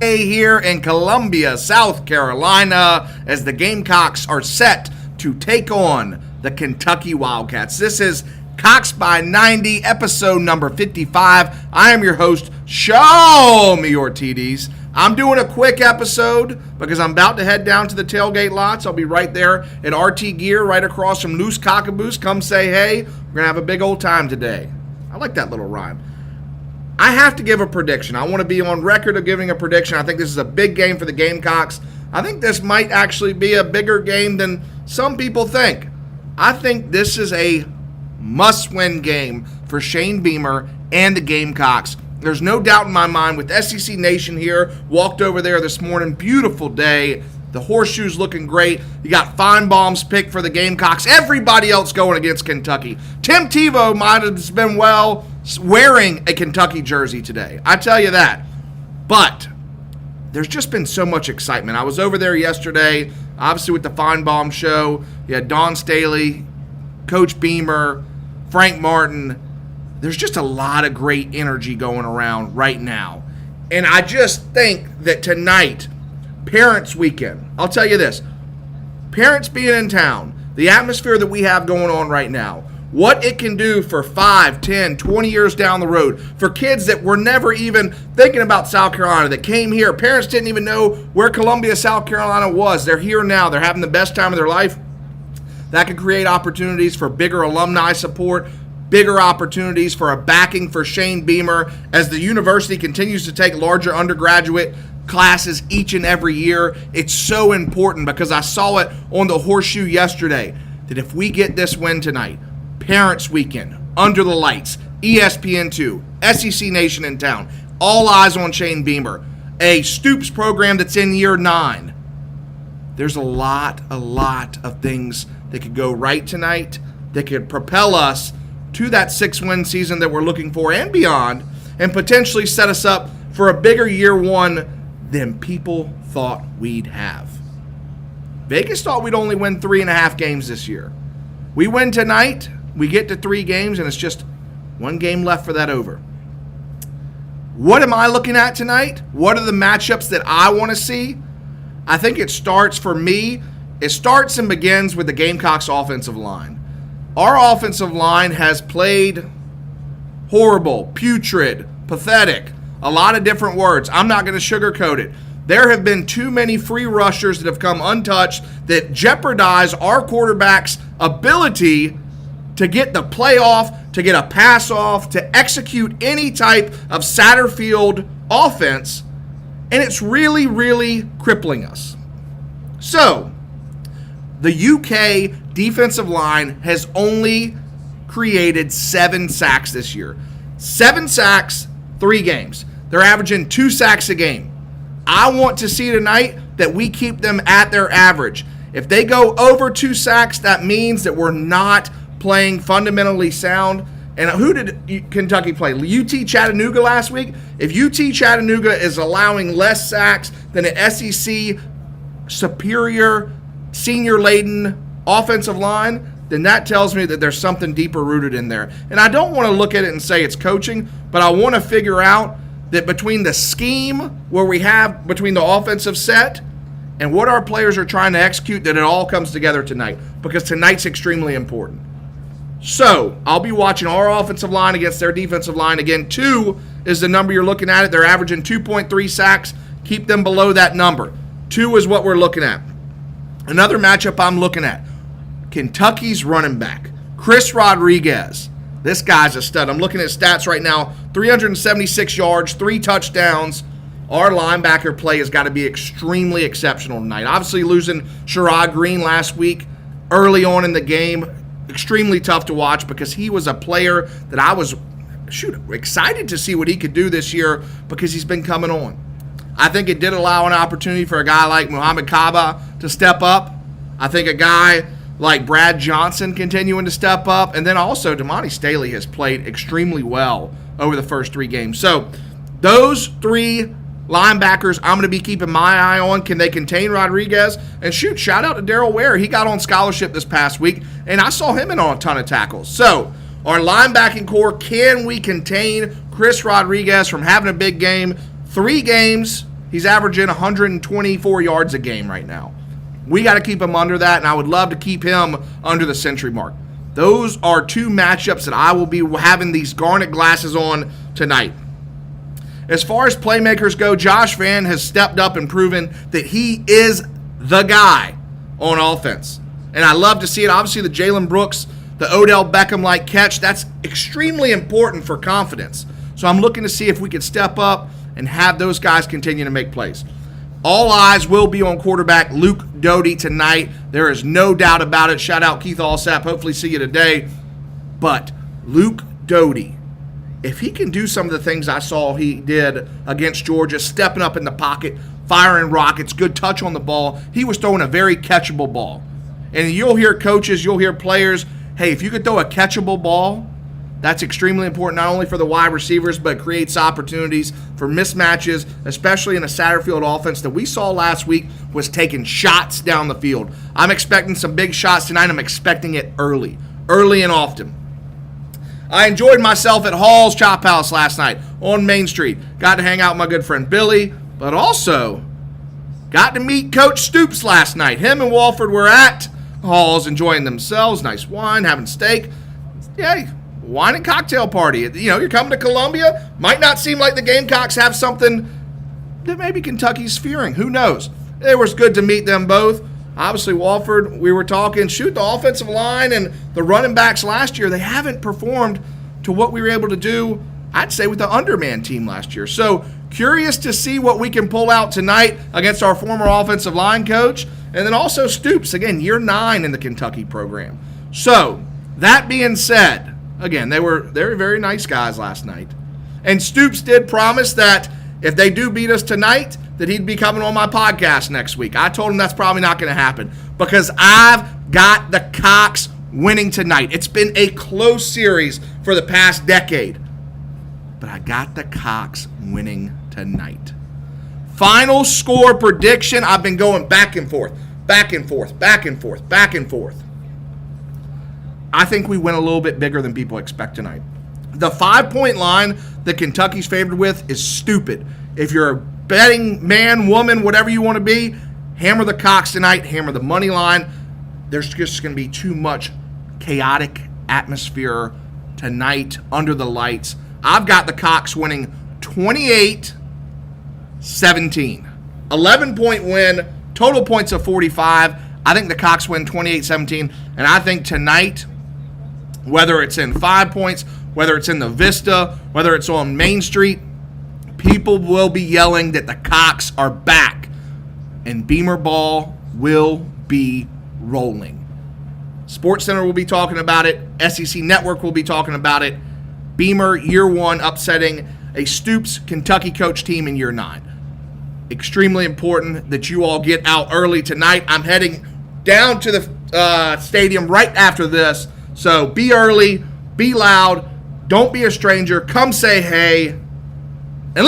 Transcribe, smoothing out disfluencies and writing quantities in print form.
Here in Columbia, South Carolina, as the Gamecocks are set to take on the Kentucky Wildcats. This is CB90, episode number 55. I am your host, Show Me Your TDs. I'm doing a quick episode because I'm about to head down to the tailgate lots. I'll be right there at RT Gear, right across from Loose Cockaboose. Come say hey. We're going to have a big old time today. I like that little rhyme. I have to give a prediction. I want to be on record of giving a prediction. I think this is a big game for the Gamecocks. I think this might actually be a bigger game than some people think. I think this is a must-win game for Shane Beamer and the Gamecocks. There's no doubt in my mind with SEC Nation here. Walked over there this morning. Beautiful day. The horseshoe's looking great. You got Feinbaum's pick for the Gamecocks. Everybody else going against Kentucky. Tim Tebow might have been wearing a Kentucky jersey today. I tell you that. But there's just been so much excitement. I was over there yesterday, obviously with the Feinbaum show. You had Dawn Staley, Coach Beamer, Frank Martin. There's just a lot of great energy going around right now. And I just think that tonight, Parents Weekend, I'll tell you this. Parents being in town, the atmosphere that we have going on right now, what it can do for 5, 10, 20 years down the road, for kids that were never even thinking about South Carolina, that came here. Parents didn't even know where Columbia, South Carolina was. They're here now. They're having the best time of their life. That could create opportunities for bigger alumni support, bigger opportunities for a backing for Shane Beamer as the university continues to take larger undergraduate classes each and every year. It's so important because I saw it on the horseshoe yesterday that if we get this win tonight, Parents Weekend, under the lights, ESPN2, SEC Nation in town, all eyes on Shane Beamer, a Stoops program that's in year 9. There's a lot of things that could go right tonight that could propel us to that 6-win season that we're looking for and beyond, and potentially set us up for a bigger year 1 than people thought we'd have. Vegas thought we'd only win 3.5 games this year. We win tonight, we get to 3 games, and it's just 1 game left for that over. What am I looking at tonight? What are the matchups that I want to see? I think it starts for me. It starts and begins with the Gamecocks offensive line. Our offensive line has played horrible, putrid, pathetic, a lot of different words. I'm not going to sugarcoat it. There have been too many free rushers that have come untouched that jeopardize our quarterback's ability to get the play off, to get a pass off, to execute any type of Satterfield offense, and it's really, really crippling us. So, the UK defensive line has only created 7 sacks this year. 7 sacks, 3 games. They're averaging 2 sacks a game. I want to see tonight that we keep them at their average. If they go over 2 sacks, that means that we're not playing fundamentally sound. And who did Kentucky play? UT Chattanooga last week? If UT Chattanooga is allowing less sacks than an SEC superior, senior-laden offensive line, then that tells me that there's something deeper rooted in there. And I don't want to look at it and say it's coaching, but I want to figure out that between the scheme where we have between the offensive set and what our players are trying to execute, that it all comes together tonight, because tonight's extremely important. So I'll be watching our offensive line against their defensive line. Again, 2 is the number you're looking at. They're averaging 2.3 sacks. Keep them below that number. 2 is what we're looking at. Another matchup I'm looking at, Kentucky's running back, Chris Rodriguez. This guy's a stud. I'm looking at stats right now, 376 yards, 3 touchdowns. Our linebacker play has got to be extremely exceptional tonight. Obviously losing Sherrod Green last week early on in the game, extremely tough to watch because he was a player that I was excited to see what he could do this year because he's been coming on. I think it did allow an opportunity for a guy like Muhammad Kaba to step up. I think a guy like Brad Johnson continuing to step up. And then also Damani Staley has played extremely well over the first 3 games. So those 3 linebackers I'm going to be keeping my eye on. Can they contain Rodriguez? And shout out to Darrell Ware. He got on scholarship this past week, and I saw him in on a ton of tackles. So our linebacking core, can we contain Chris Rodriguez from having a big game? 3 games. He's averaging 124 yards a game right now. We got to keep him under that, and I would love to keep him under the century mark. Those are two matchups that I will be having these garnet glasses on tonight. As far as playmakers go, Josh Vann has stepped up and proven that he is the guy on offense. And I love to see it. Obviously, the Jalen Brooks, the Odell Beckham-like catch, that's extremely important for confidence. So I'm looking to see if we can step up and have those guys continue to make plays. All eyes will be on quarterback Luke Doty tonight. There is no doubt about it. Shout out Keith Allsap. Hopefully see you today. But Luke Doty, if he can do some of the things I saw he did against Georgia, stepping up in the pocket, firing rockets, good touch on the ball, he was throwing a very catchable ball. And you'll hear coaches, you'll hear players, hey, if you could throw a catchable ball, that's extremely important, not only for the wide receivers, but it creates opportunities for mismatches, especially in a Satterfield offense that we saw last week was taking shots down the field. I'm expecting some big shots tonight. I'm expecting it early and often. I enjoyed myself at Hall's Chop House last night on Main Street. Got to hang out with my good friend Billy, but also got to meet Coach Stoops last night. Him and Walford were at Hall's enjoying themselves, nice wine, having steak. Yeah, wine and cocktail party. You know, you're coming to Columbia. Might not seem like the Gamecocks have something that maybe Kentucky's fearing. Who knows? It was good to meet them both. Obviously, Walford, we were talking, the offensive line and the running backs last year, they haven't performed to what we were able to do, I'd say, with the underman team last year. So, curious to see what we can pull out tonight against our former offensive line coach. And then also Stoops, again, year 9 in the Kentucky program. So, that being said, again, they were very nice guys last night. And Stoops did promise that if they do beat us tonight, that he'd be coming on my podcast next week. I told him that's probably not going to happen because I've got the Cocks winning tonight. It's been a close series for the past decade, but I got the Cocks winning tonight. Final score prediction, I've been going back and forth. I think we win a little bit bigger than people expect tonight. The 5-point line that Kentucky's favored with is stupid. If you're a betting man, woman, whatever you want to be, hammer the Cocks tonight, hammer the money line. There's just going to be too much chaotic atmosphere tonight under the lights. I've got the Cocks winning 28-17. 11-point win, total points of 45. I think the Cocks win 28-17, and I think tonight, whether it's in 5 points, whether it's in the Vista, whether it's on Main Street, people will be yelling that the Cocks are back, and Beamer ball will be rolling. SportsCenter will be talking about it. SEC Network will be talking about it. Beamer, year 1, upsetting a Stoops Kentucky coach team in year 9. Extremely important that you all get out early tonight. I'm heading down to the stadium right after this, so be early, be loud, don't be a stranger, come say hey.